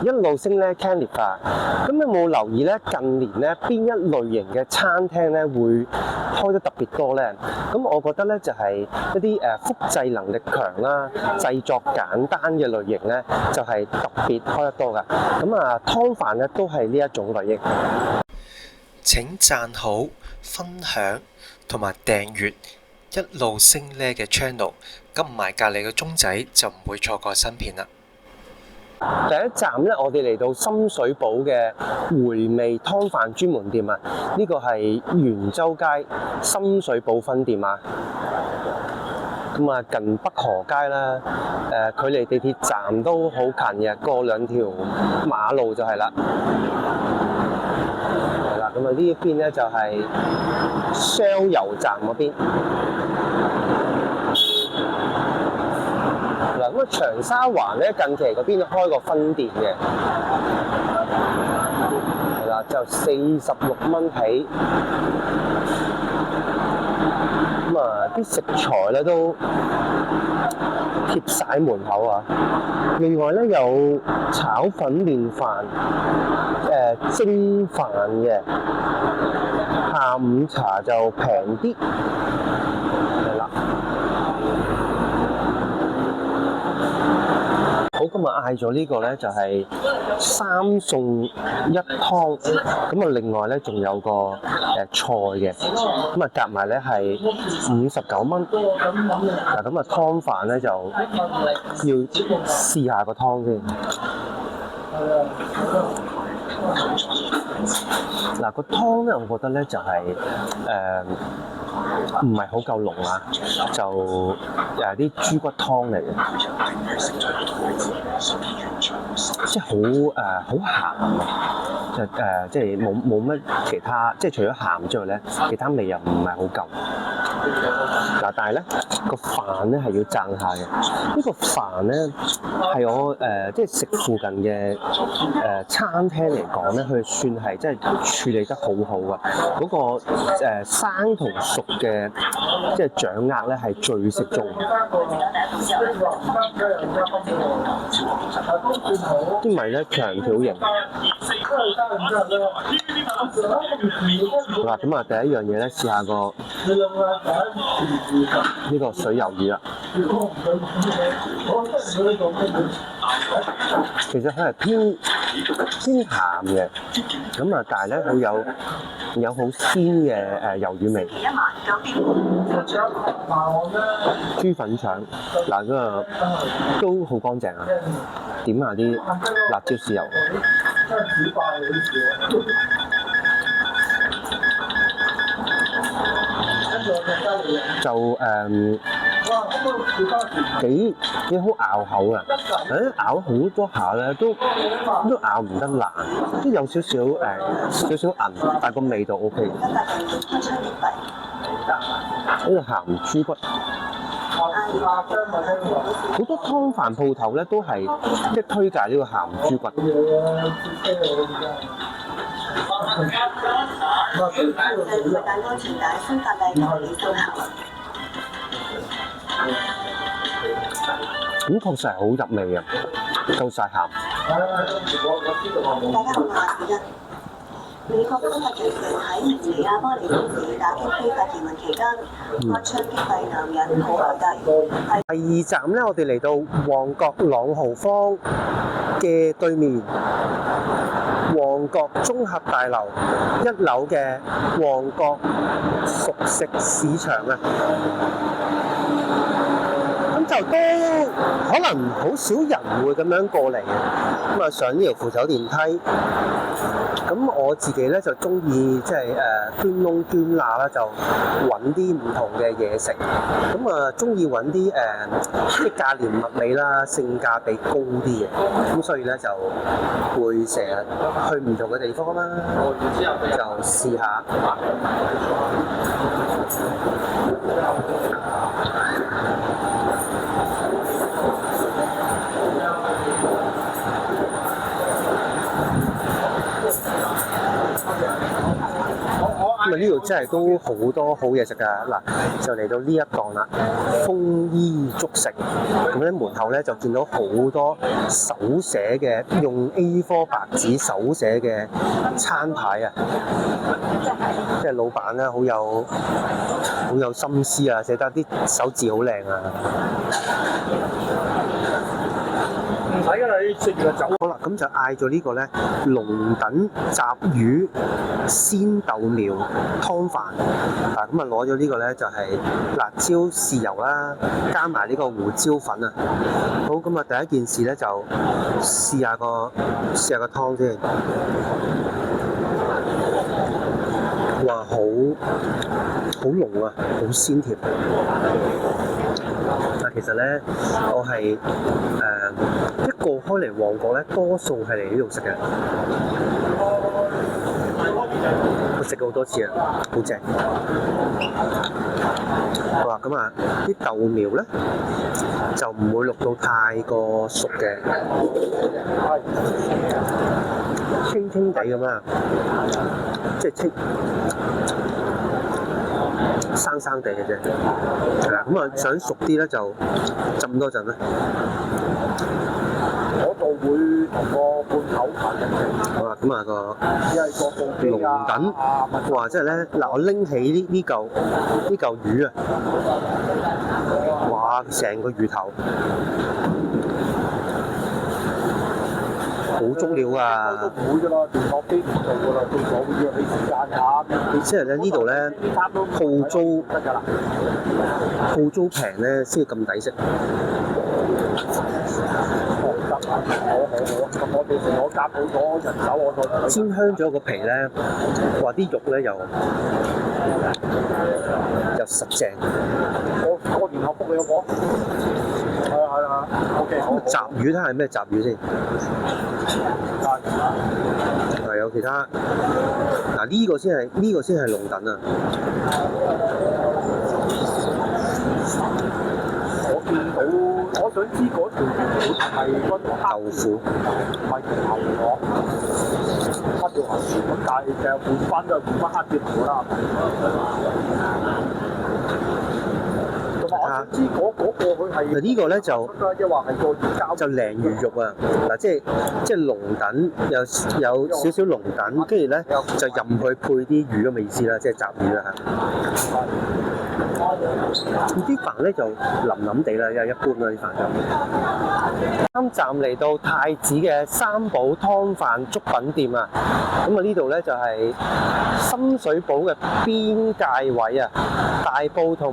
一路升咧 Candice 啊，咁有冇留意咧近年咧邊一類型嘅餐廳咧會開得特別多咧？咁我覺得咧就係一啲複製能力強啦、製作簡單嘅類型咧，就係特別開得多噶。咁啊，湯飯咧都係呢一種類型。請讚好、分享同埋訂閱一路升呢嘅 channel， 撳埋隔離嘅鐘仔就唔會錯過新片啦。第一站咧，我哋嚟到深水埗嘅回味湯飯專門店啊！呢個係元州街深水埗分店啊。咁啊，近北河街啦，距離地鐵站都好近嘅，過2條馬路就係啦。係啦，咁啊呢一邊咧就係雙油站嗰邊。嗱，咁啊長沙灣咧近期嗰邊開個分店嘅，係啦，就46蚊起。咁啊啲食材咧都貼晒門口啊！另外咧有炒粉麵飯、蒸飯嘅，下午茶就平啲，係啦。好，今日嗌咗呢個咧就係3餸1湯，咁啊另外咧仲有個菜嘅，咁啊夾埋咧係59蚊。嗱，咁啊湯飯咧就要試下個湯先。嗱，個湯咧，我覺得咧就係唔係好夠濃啊，就啲豬骨湯嚟嘅，即係好鹹，即係冇乜其他，即係除咗鹹之外咧，其他味又唔係好夠。嗱，但係咧個飯咧係要讚下嘅，呢個飯咧係我即係食附近嘅餐廳嚟講咧，佢算係即係處理得好好啊！嗰個生同熟嘅即係掌握咧係最適中。啲米咧長條形。嗱，咁啊第一樣嘢咧試下呢個水魷魚啦。其實佢係偏鹹嘅，咁啊但係咧佢有好鮮嘅魷魚味。豬粉腸，嗱，嗰個都好乾淨啊！點下啲辣椒豉油。就幾好咬口啊！咬好多下咧，都咬唔得爛，即係有少少韌，但係個味道 OK。呢個鹹豬骨，好多湯飯鋪頭咧都係即係推介呢個鹹豬骨。咁確實係好入味嘅，夠晒鹹。大家好，我係子欣。美國軍法人員喺明尼亞波利斯市打擊非法移民期間，開槍擊斃男人普萊蒂。第2站咧，我哋嚟到旺角朗豪坊嘅對面，旺角綜合大樓1樓嘅旺角熟食市場啊！咁就都可能好少人會咁樣過嚟嘅，咁啊上呢條扶手電梯。咁我自己咧就中意即係捐窿捐罅啦，就揾啲唔同嘅嘢食。咁啊中意揾啲即係價廉物美啦，性價比高啲嘅。咁所以咧就會成日去唔同嘅地方啦，就試下。呢度真係都好多好嘢食㗎。嗱，就嚟到呢一檔啦，豐衣足食。咁咧門口咧就見到好多手寫嘅，用 A4 白紙手寫嘅餐牌啊，即係老闆咧好有心思啊，寫得啲手字好靚啊。唔使㗎啦，你食完就走。好啦，咁就嗌咗呢個咧龍躉雜魚鮮豆苗湯飯。咁啊攞咗呢個咧就係辣椒豉油啦，加埋呢個胡椒粉啊。好，咁啊第一件事咧就試下個湯先。哇，好濃啊，好鮮甜。但其實咧，我係一過開嚟旺角咧，多數係嚟呢度食嘅。我食過好多次啊，好正。哇，咁啊，啲豆苗咧就唔會淥到太過熟嘅，清清地咁啊，即係生生地嘅啫，係啦。咁啊，想熟啲咧就浸多陣啦。嗰度會同個罐頭近一齊。好啦，咁啊個只係個布龍躉，哇！即係咧嗱，我拎起呢嚿魚啊，哇！成個魚頭好足料啊！都唔會㗎啦，連落機唔做㗎啦，到時會約你時間下。即係咧呢度咧鋪租得㗎啦，鋪租平咧先至咁抵食。好，咁我哋我夾好咗人手，我再煎香咗個皮咧，話啲肉咧又實正。我然後覆你好冇？係啊，OK 好。雜魚睇下係咩雜魚先？係有其他嗱呢個先係龍躉啊！我見到，我想知嗰條魚係嗰條豆腐，唔係牛河，黑條河咁，但係就換翻黑條河啦。同埋我想知嗰個佢係呢個咧就即係話係個魚膠就鯪魚肉啊！嗱，即係龍躉有少少龍躉，跟住咧就任佢配啲魚咁嘅意思啦，即係雜魚啦嚇。咁啲飯咧就腍腍地啦，因為一般啦啲飯就。啱站嚟到太子嘅三寶湯飯粥品店啊！咁啊呢度咧就係深水埗嘅邊界位啊，大埔道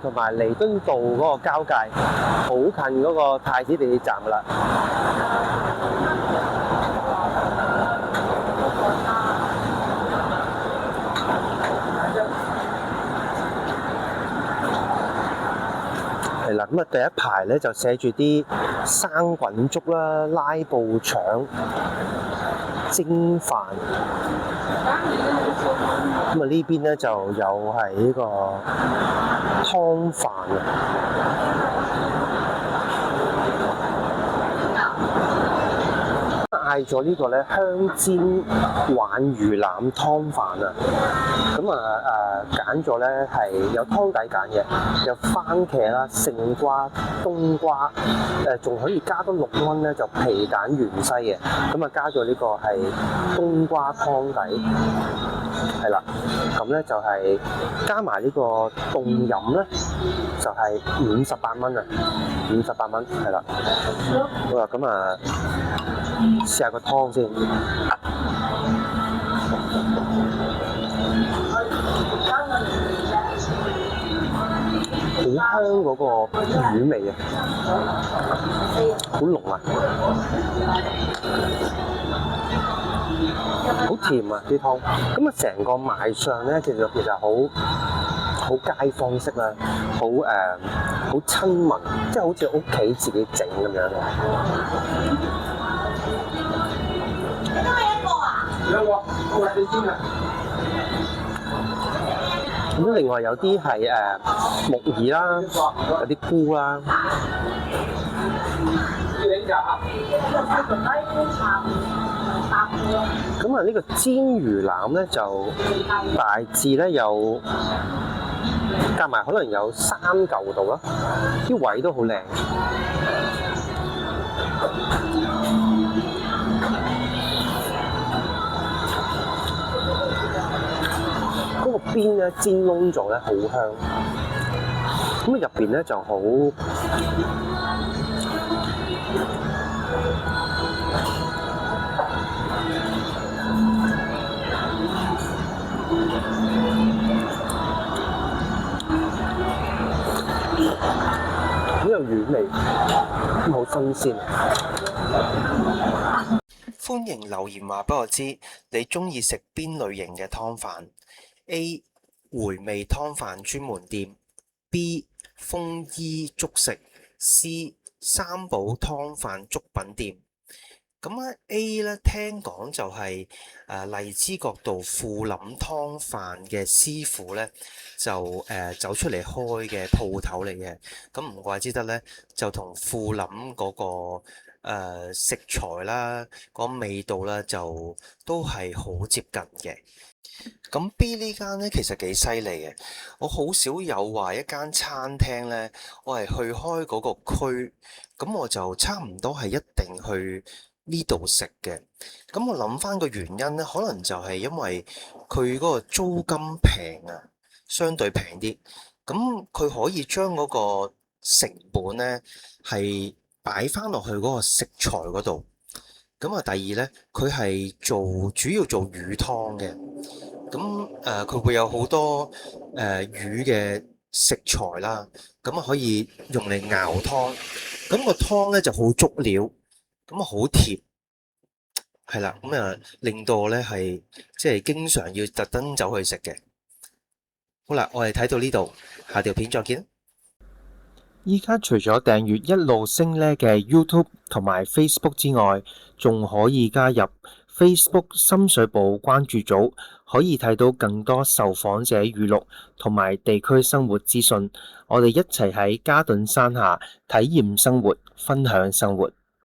同埋彌敦道嗰個交界，好近嗰個太子地鐵站噶啦。係啦，咁啊第一排咧就寫住啲生滾粥啦、拉布腸、蒸飯。咁啊呢邊咧就有係呢個湯飯啊。嗌咗呢個咧香煎鯇魚腩湯飯啊！咁啊揀咗咧係有湯底揀嘅，有番茄啦、勝瓜、冬瓜，仲可以加多6蚊咧就皮蛋芫茜嘅，咁啊加咗呢個係冬瓜湯底，係啦，咁咧就係加埋呢個凍飲咧就係58蚊啊，58蚊係啦，好啦咁啊。試下個湯先，好香嗰個魚味啊，好濃啊，好甜啊啲湯。咁啊成個賣相咧，其實好街坊式啦，好親民，即係好似屋企自己整咁樣嘅。咁另外有啲係木耳啦，有啲菇啦。咁啊，呢個煎魚腩咧就大致咧有夾埋可能有3嚿度啦，啲位都好靚。嗰個邊咧煎燶咗咧，好香。咁啊入邊咧就好有軟味，好新鮮。歡迎留言話俾我知，你中意食邊類型嘅湯飯 ？A. 回味湯飯專門店 B. 豐衣足食 C. 三寶湯飯粥品店。咁咧 A 咧聽講就係荔枝角道富林湯飯嘅師傅咧就走出嚟開嘅鋪頭嚟嘅，咁唔怪之得咧就同富林嗰個食材啦，嗰個味道啦就都係好接近嘅。咁 B 呢間咧其實幾犀利嘅，我好少有話一間餐廳咧，我係去開嗰個區，咁我就差唔多係一定去呢度食嘅。咁我諗翻個原因咧，可能就係因為佢嗰個租金平啊，相對平啲，咁佢可以將嗰個成本咧係擺翻落去嗰個食材嗰度。咁啊，第二咧，佢係主要做魚湯嘅。咁佢會有好多魚嘅食材啦，咁啊可以用嚟熬湯。咁個湯咧就好足料，咁啊好甜，係啦。咁啊令到我咧係即係經常要特登走去食嘅。好啦，我哋睇到呢度，下條片再見。依家除咗訂閱一路升呢嘅 YouTube 同埋 Facebook 之外，仲可以加入 Facebook 深水埗關注組，可以睇到更多受訪者語錄同埋地區生活資訊。我哋一齊喺嘉頓山下體驗生活，分享生活。